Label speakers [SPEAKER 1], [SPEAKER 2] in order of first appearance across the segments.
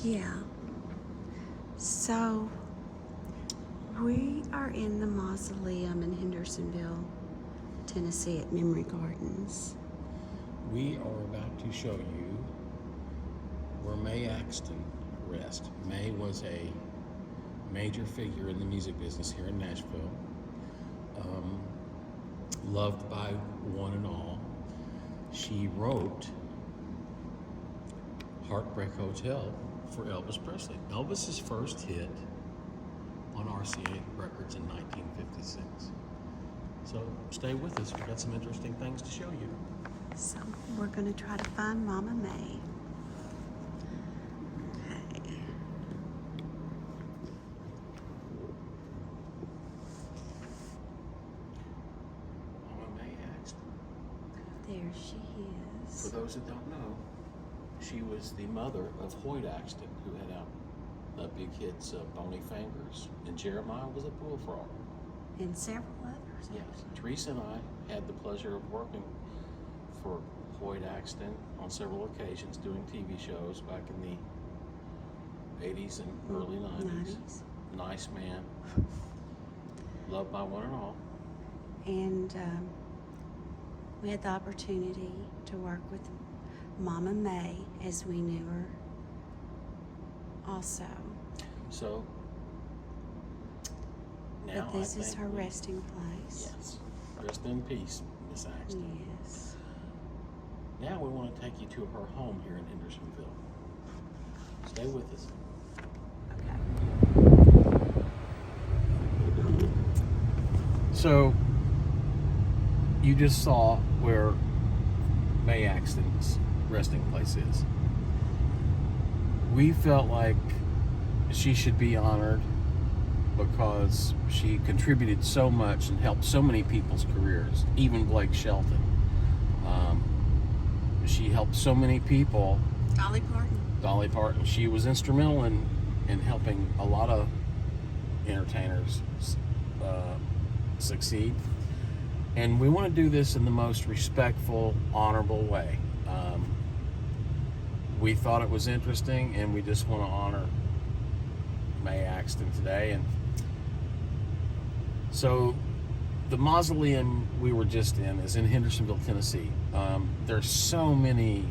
[SPEAKER 1] Yeah. So, we are in the mausoleum in Hendersonville, Tennessee at Memory Gardens.
[SPEAKER 2] We are about to show you where Mae Axton rests. Mae was a major figure in the music business here in Nashville, loved by one and all. She wrote Heartbreak Hotel for Elvis Presley. Elvis's first hit on RCA Records in 1956. So stay with us. We've got some interesting things to show you.
[SPEAKER 1] So, we're going to try to find Mama Mae. Okay.
[SPEAKER 2] Mama Mae Axton.
[SPEAKER 1] There she is.
[SPEAKER 2] For those that don't know, she was the mother of Hoyt Axton, who had big hits, Bony Fingers, and Jeremiah was a bullfrog.
[SPEAKER 1] And several others.
[SPEAKER 2] Yeah. Teresa and I had the pleasure of working for Hoyt Axton on several occasions, doing TV shows back in the 80s and early 90s. Nice man, loved by one and all.
[SPEAKER 1] And we had the opportunity to work with Mama Mae as we knew her also.
[SPEAKER 2] So now
[SPEAKER 1] But this is her resting place.
[SPEAKER 2] Yes. Rest in peace, Miss Axton.
[SPEAKER 1] Yes.
[SPEAKER 2] Now we want to take you to her home here in Hendersonville. Stay with us.
[SPEAKER 1] Okay.
[SPEAKER 2] So you just saw where Mae Axton's resting place is. We felt like she should be honored because she contributed so much and helped so many people's careers, even Blake Shelton. She helped so many people. Dolly Parton. She was instrumental in helping a lot of entertainers succeed. And we want to do this in the most respectful, honorable way. We thought it was interesting, and we just want to honor Mae Axton today. And so the mausoleum we were just in is in Hendersonville, Tennessee. There's so many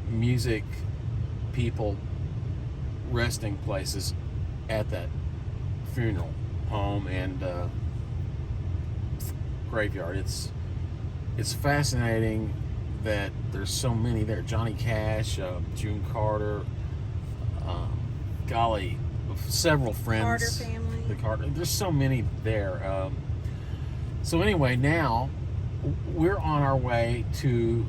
[SPEAKER 2] music people resting places at that funeral home and graveyard. It's fascinating that there's so many there. Johnny Cash, June Carter, golly, several friends.
[SPEAKER 1] Carter family.
[SPEAKER 2] The Carter. There's so many there. So anyway, now we're on our way to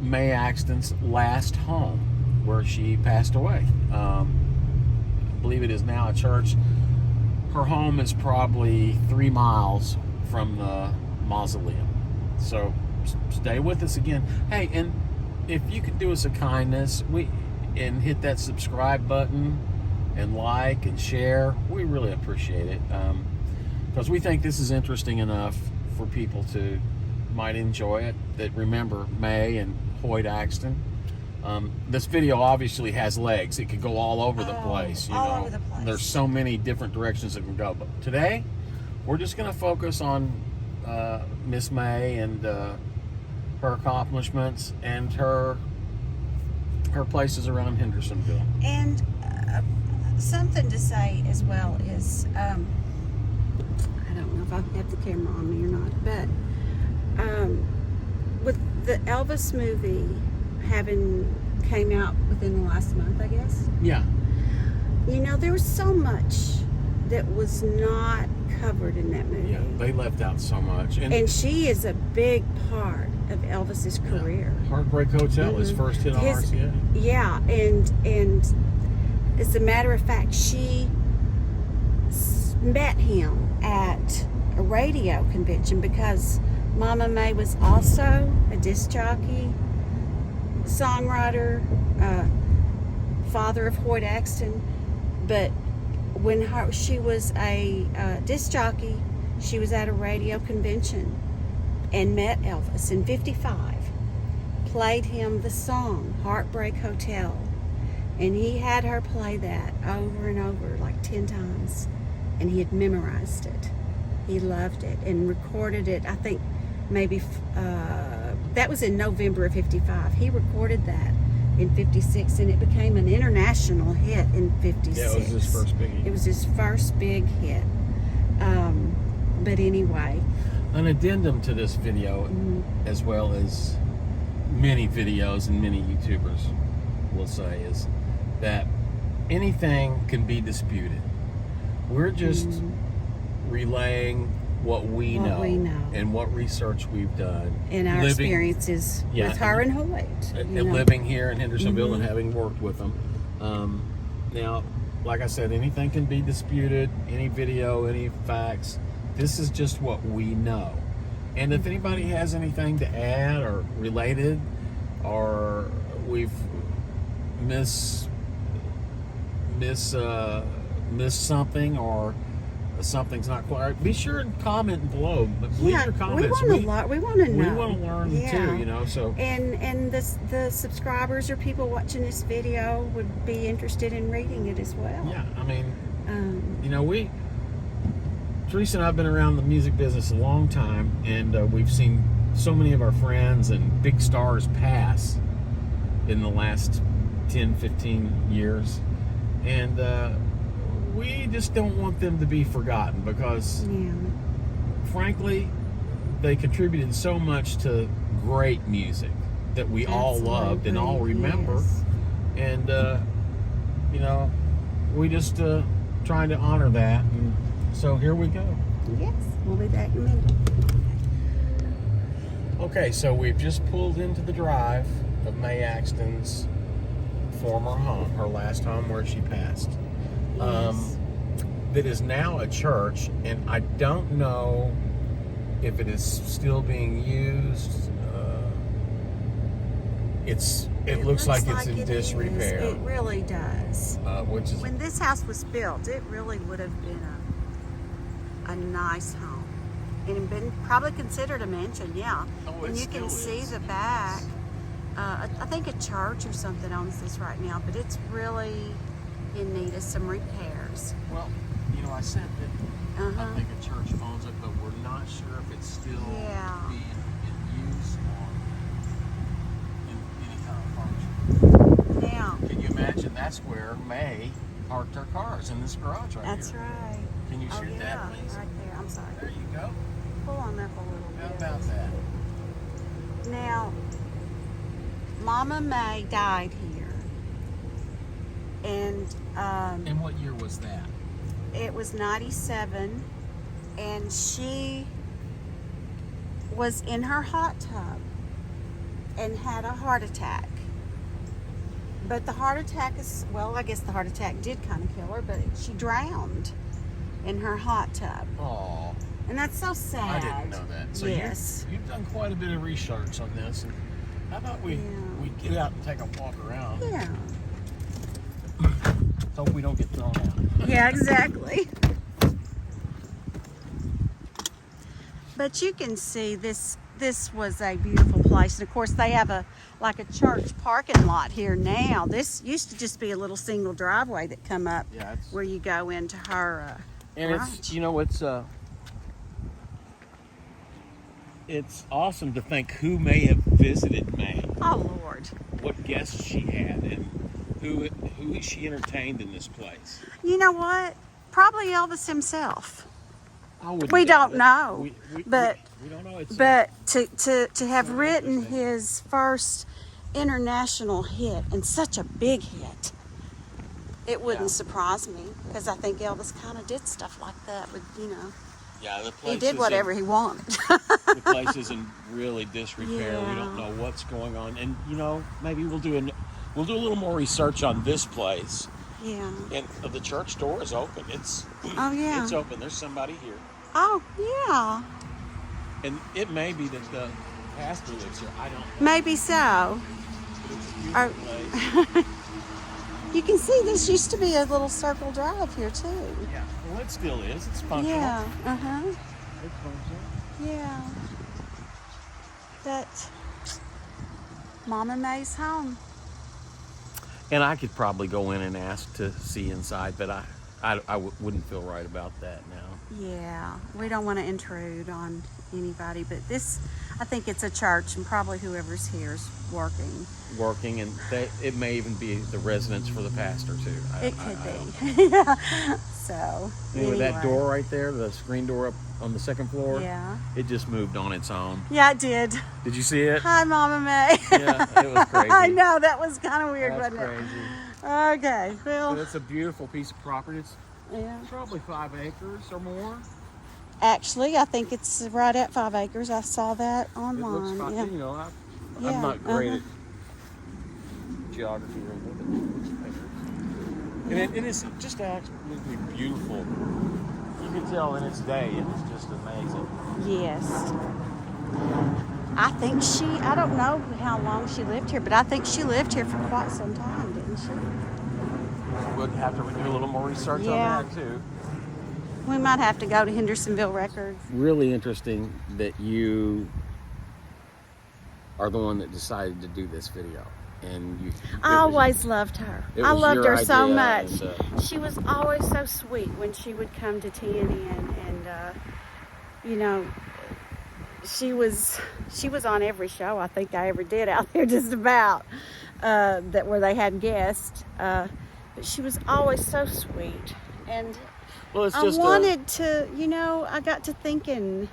[SPEAKER 2] Mae Axton's last home, where she passed away. I believe it is now a church. Her home is probably 3 miles from the mausoleum. So stay with us again. Hey, and if you could do us a kindness, and hit that subscribe button and like and share, we really appreciate it, because we think this is interesting enough for people to might enjoy it, that remember Mae and Hoyt Axton. This video obviously has legs. It could go all over the place.
[SPEAKER 1] Over the place.
[SPEAKER 2] There's so many different directions it can go. But today, we're just going to focus on Miss Mae and her accomplishments and her places around Hendersonville.
[SPEAKER 1] And something to say as well is, I don't know if I have the camera on me or not, but with the Elvis movie came out within the last month, I guess.
[SPEAKER 2] Yeah.
[SPEAKER 1] You know, there was so much that was not covered in that movie.
[SPEAKER 2] Yeah, they left out so much.
[SPEAKER 1] And she is a big part of Elvis's career.
[SPEAKER 2] Heartbreak Hotel, his first hit on RCA.
[SPEAKER 1] Yeah, and as a matter of fact, she met him at a radio convention because Mama Mae was also a disc jockey, songwriter, father of Hoyt Axton. But when she was a disc jockey, she was at a radio convention and met Elvis in '55, played him the song Heartbreak Hotel, And he had her play that over and over, like 10 times. And he had memorized it. He loved it and recorded it. I think maybe that was in November of 55. He recorded that in 56, and it became an international hit in 56.
[SPEAKER 2] Yeah, it was his first big hit.
[SPEAKER 1] It was his first big hit. But anyway.
[SPEAKER 2] An addendum to this video, as well as many videos and many YouTubers will say, is that anything can be disputed. We're just relaying what we know and what research we've done.
[SPEAKER 1] And our experiences with her and Hoyt.
[SPEAKER 2] And living here in Hendersonville and having worked with them. Now, like I said, anything can be disputed, any video, any facts. This is just what we know. And if anybody has anything to add or related, or we've missed something, or something's not quite, be sure and comment below. Leave your comments.
[SPEAKER 1] We want to know.
[SPEAKER 2] We want to learn too, you know. So
[SPEAKER 1] and the subscribers or people watching this video would be interested in reading it as well.
[SPEAKER 2] Yeah, I mean, you know, Teresa and I have been around the music business a long time, and we've seen so many of our friends and big stars pass in the last 10, 15 years. And we just don't want them to be forgotten because, frankly, they contributed so much to great music that we all loved and all remember.
[SPEAKER 1] Yes.
[SPEAKER 2] And, you know, we just trying to honor that. And so here we go.
[SPEAKER 1] Yes, we'll be back in a minute.
[SPEAKER 2] Okay, so we've just pulled into the drive of May Axton's former home, her last home where she passed.
[SPEAKER 1] Yes.
[SPEAKER 2] That is now a church, and I don't know if it is still being used. It looks like it's in disrepair.
[SPEAKER 1] It really does.
[SPEAKER 2] Which is,
[SPEAKER 1] when this house was built, it really would have been a nice home, and been probably considered a mansion. Yeah,
[SPEAKER 2] Oh,
[SPEAKER 1] and
[SPEAKER 2] it
[SPEAKER 1] you can
[SPEAKER 2] still
[SPEAKER 1] see
[SPEAKER 2] is.
[SPEAKER 1] the back. I think a church or something owns this right now, but it's really in need of some repairs.
[SPEAKER 2] well, you know, I said that I think a church owns it, but we're not sure if it's still being in use or in any kind of function.
[SPEAKER 1] Now,
[SPEAKER 2] Can you imagine that's where May parked her cars, in this garage right
[SPEAKER 1] that's
[SPEAKER 2] here?
[SPEAKER 1] right.
[SPEAKER 2] Can you
[SPEAKER 1] Oh
[SPEAKER 2] shoot
[SPEAKER 1] yeah,
[SPEAKER 2] that, please?
[SPEAKER 1] right there. I'm sorry.
[SPEAKER 2] There you go.
[SPEAKER 1] Pull on up a little
[SPEAKER 2] How
[SPEAKER 1] bit.
[SPEAKER 2] about that?
[SPEAKER 1] Now, Mama May died here, and
[SPEAKER 2] And what year was that?
[SPEAKER 1] it was 97, and she was in her hot tub and had a heart attack. But the heart attack I guess the heart attack did kind of kill her, but she drowned in her hot tub.
[SPEAKER 2] Oh,
[SPEAKER 1] And that's so sad.
[SPEAKER 2] I didn't know that. So
[SPEAKER 1] yes.
[SPEAKER 2] you've done quite a bit of research on this. And how about we get out and take a walk around?
[SPEAKER 1] Yeah.
[SPEAKER 2] Hope we don't get thrown out.
[SPEAKER 1] Yeah, exactly. But you can see this was a beautiful place. And of course they have a church parking lot here now. This used to just be a little single driveway that come up where you go into her
[SPEAKER 2] and
[SPEAKER 1] garage.
[SPEAKER 2] It's awesome to think who may have visited May.
[SPEAKER 1] Oh Lord.
[SPEAKER 2] What guests she had and who she entertained in this place.
[SPEAKER 1] You know what? Probably Elvis himself.
[SPEAKER 2] We
[SPEAKER 1] don't know.
[SPEAKER 2] But we don't know.
[SPEAKER 1] But to have written his first international hit, and such a big hit, it wouldn't surprise me, because I think Elvis kind of did stuff like that with,
[SPEAKER 2] Yeah, the place
[SPEAKER 1] he did whatever he wanted.
[SPEAKER 2] The place is in really disrepair.
[SPEAKER 1] Yeah.
[SPEAKER 2] We don't know what's going on, and maybe we'll do a little more research on this place.
[SPEAKER 1] Yeah.
[SPEAKER 2] And the church door is open. It's
[SPEAKER 1] It's
[SPEAKER 2] open. There's somebody here,
[SPEAKER 1] Oh yeah.
[SPEAKER 2] and it may be that the pastor lives here. I don't know.
[SPEAKER 1] Maybe so.
[SPEAKER 2] It's a beautiful place.
[SPEAKER 1] You can see this used to be a little circle drive here too.
[SPEAKER 2] Yeah, well, it still is. It's functional.
[SPEAKER 1] Yeah.
[SPEAKER 2] It's functional.
[SPEAKER 1] Yeah. But Mama May's home.
[SPEAKER 2] And I could probably go in and ask to see inside, but I wouldn't feel right about that now.
[SPEAKER 1] Yeah, we don't want to intrude on anybody, but this, I think it's a church, and probably whoever's here is working.
[SPEAKER 2] And it may even be the residence for the pastor too.
[SPEAKER 1] It could be. Yeah. So
[SPEAKER 2] anyway, that door right there, the screen door up on the second floor,
[SPEAKER 1] yeah,
[SPEAKER 2] it just moved on its own.
[SPEAKER 1] Yeah, it did.
[SPEAKER 2] Did you see it?
[SPEAKER 1] Hi, Mama May.
[SPEAKER 2] Yeah, it was crazy.
[SPEAKER 1] I know, that was kind of weird,
[SPEAKER 2] That's
[SPEAKER 1] wasn't
[SPEAKER 2] crazy.
[SPEAKER 1] it? Okay, well.
[SPEAKER 2] So it's a beautiful piece of property. It's
[SPEAKER 1] Yeah.
[SPEAKER 2] probably 5 acres or more.
[SPEAKER 1] Actually, I think it's right at 5 acres. I saw that
[SPEAKER 2] It
[SPEAKER 1] online.
[SPEAKER 2] looks
[SPEAKER 1] Yeah.
[SPEAKER 2] you know,
[SPEAKER 1] Yeah,
[SPEAKER 2] I'm not great at geography or anything, but it is just absolutely beautiful. You can tell in its day it was just amazing.
[SPEAKER 1] Yes. I think I don't know how long she lived here, but I think she lived here for quite some time, didn't she?
[SPEAKER 2] We'll have to do a little more research
[SPEAKER 1] Yeah.
[SPEAKER 2] on that too.
[SPEAKER 1] We might have to go to Hendersonville Records.
[SPEAKER 2] Really interesting that you are the one that decided to do this video. And
[SPEAKER 1] I always loved her. I loved her so much. She was always so sweet when she would come to T&Me, and you know, she was on every show I think I ever did out there, just about where they had guests. But she was always so sweet, and
[SPEAKER 2] well,
[SPEAKER 1] I wanted to, you know, I got to thinking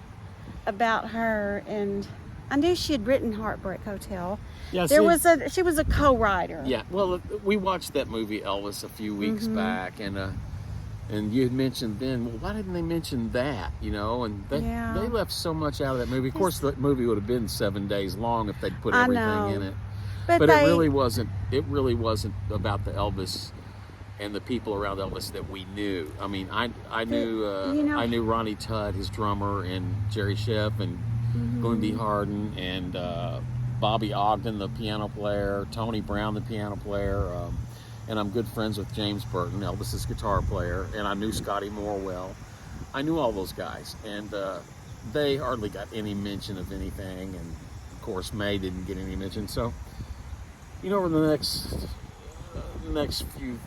[SPEAKER 1] about her, and I knew she had written Heartbreak Hotel.
[SPEAKER 2] Yeah,
[SPEAKER 1] she was a co-writer.
[SPEAKER 2] Yeah, well, we watched that movie Elvis a few weeks back, and you had mentioned then, well, why didn't they mention that? You know, and they left so much out of that movie. Of course, the movie would have been 7 days long if they'd put everything in it. But it really wasn't. It really wasn't about the Elvis and the people around Elvis that we knew. I mean, I knew Ronnie Tutt, his drummer, and Jerry Sheff, and Glenn B. Harden, and Bobby Ogden, the piano player, Tony Brown, the piano player, and I'm good friends with James Burton, Elvis's guitar player, and I knew Scotty Moore well. I knew all those guys, and they hardly got any mention of anything, and of course May didn't get any mention. So, you know, over the next few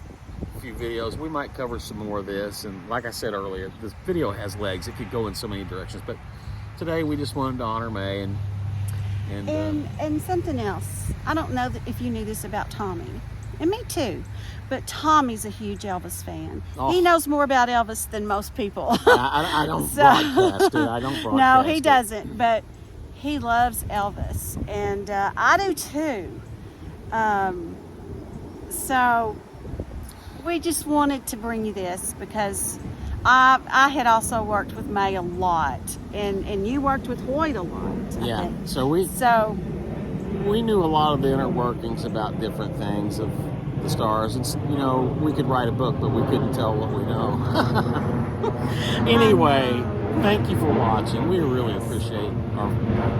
[SPEAKER 2] videos, we might cover some more of this, and like I said earlier, this video has legs. It could go in so many directions, but today we just wanted to honor May and
[SPEAKER 1] something else. I don't know if you knew this about Tommy, and me too, but Tommy's a huge Elvis fan.
[SPEAKER 2] Oh.
[SPEAKER 1] He knows more about Elvis than most people.
[SPEAKER 2] I don't broadcast it. I don't broadcast
[SPEAKER 1] No, he
[SPEAKER 2] it.
[SPEAKER 1] doesn't, but he loves Elvis, and I do too. So we just wanted to bring you this because I had also worked with May a lot, and you worked with Hoyt a lot. I think.
[SPEAKER 2] So we knew a lot of the inner workings about different things of the stars, and you know, we could write a book, but we couldn't tell what we know. Anyway, thank you for watching. We really appreciate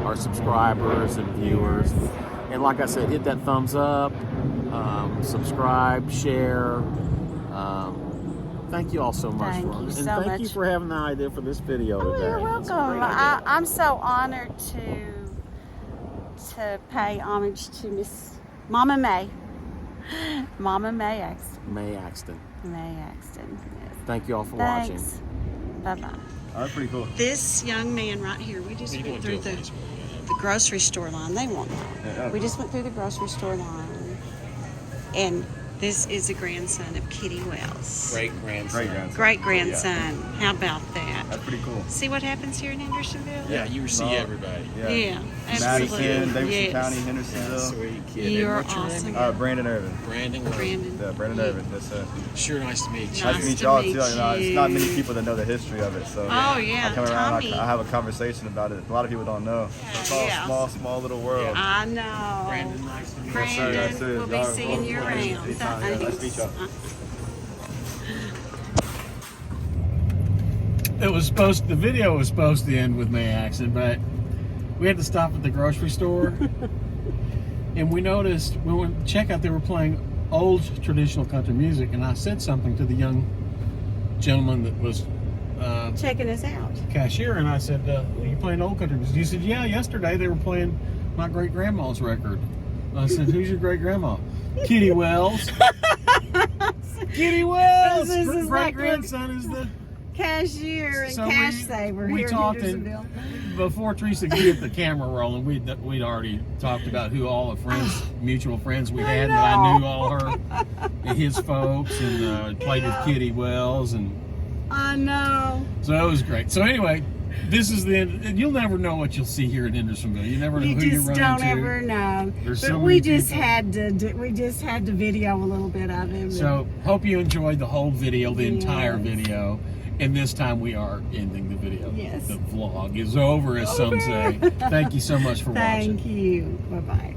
[SPEAKER 2] our subscribers and viewers, and like I said, hit that thumbs up, subscribe, share. Thank you all so much. Thank you for having the idea for this video today.
[SPEAKER 1] You're welcome. I'm so honored to pay homage to Miss Mama May. Mama May Axton.
[SPEAKER 2] May Axton.
[SPEAKER 1] Yes.
[SPEAKER 2] Thank you all for
[SPEAKER 1] Thanks.
[SPEAKER 2] watching.
[SPEAKER 1] Bye-bye.
[SPEAKER 3] Oh, that's pretty cool.
[SPEAKER 1] This young man right here, we just went through the grocery store line. They won't know. We just went through the grocery store line, and this is a grandson of Kitty Wells. Great grandson. How about that?
[SPEAKER 3] That's pretty cool.
[SPEAKER 1] See what happens here in Hendersonville?
[SPEAKER 4] Yeah, you see everybody.
[SPEAKER 1] Yeah,
[SPEAKER 3] Madison,
[SPEAKER 1] absolutely.
[SPEAKER 3] Davidson County, Hendersonville.
[SPEAKER 4] Sweet kid.
[SPEAKER 1] You're
[SPEAKER 4] What's your name?
[SPEAKER 1] awesome.
[SPEAKER 3] Brandon Irvin.
[SPEAKER 4] Brandon.
[SPEAKER 3] Yeah, Brandon Irvin. Yes, sir.
[SPEAKER 4] Sure, nice to meet you.
[SPEAKER 3] Nice to meet y'all too. You know, it's not many people that know the history of it, so
[SPEAKER 1] Oh, yeah,
[SPEAKER 3] I come around,
[SPEAKER 1] Tommy.
[SPEAKER 3] I have a conversation about it. A lot of people don't know. It's all small little world.
[SPEAKER 1] I know.
[SPEAKER 4] Brandon, nice to meet you.
[SPEAKER 1] Brandon,
[SPEAKER 3] Yes, sir.
[SPEAKER 1] we'll be seeing you around.
[SPEAKER 3] Anytime. Yeah, nice to meet y'all.
[SPEAKER 2] The video was supposed to end with May Axton, but we had to stop at the grocery store. And we noticed when we went to check out, they were playing old traditional country music, and I said something to the young gentleman that was
[SPEAKER 1] Checking us out.
[SPEAKER 2] cashier, and I said, are you playing old country music? He said, yeah, yesterday they were playing my great-grandma's record. I said, who's your great-grandma? Kitty Wells. Kitty Wells.
[SPEAKER 1] This is
[SPEAKER 2] Great
[SPEAKER 1] like
[SPEAKER 2] grandson is the
[SPEAKER 1] cashier and
[SPEAKER 2] So
[SPEAKER 1] cash
[SPEAKER 2] we-
[SPEAKER 1] saver
[SPEAKER 2] we
[SPEAKER 1] here in
[SPEAKER 2] talked
[SPEAKER 1] Hendersonville.
[SPEAKER 2] before Teresa could get the camera rolling. We'd already talked about who all the friends, mutual friends we had. That I knew all her and his folks, and played with Kitty Wells, and
[SPEAKER 1] I know.
[SPEAKER 2] so it was great. So anyway, this is the end. And you'll never know what you'll see here in Hendersonville. You never know
[SPEAKER 1] You
[SPEAKER 2] who you're
[SPEAKER 1] just
[SPEAKER 2] running
[SPEAKER 1] don't
[SPEAKER 2] to.
[SPEAKER 1] ever know.
[SPEAKER 2] There's
[SPEAKER 1] But
[SPEAKER 2] so
[SPEAKER 1] we
[SPEAKER 2] many
[SPEAKER 1] just
[SPEAKER 2] people.
[SPEAKER 1] had to we just had to video a little bit of him.
[SPEAKER 2] So hope you enjoyed the whole video, the entire
[SPEAKER 1] Yes.
[SPEAKER 2] video. And this time we are ending the video.
[SPEAKER 1] Yes.
[SPEAKER 2] The vlog is over, as some say. Thank you so much for watching.
[SPEAKER 1] Thank you. Bye bye.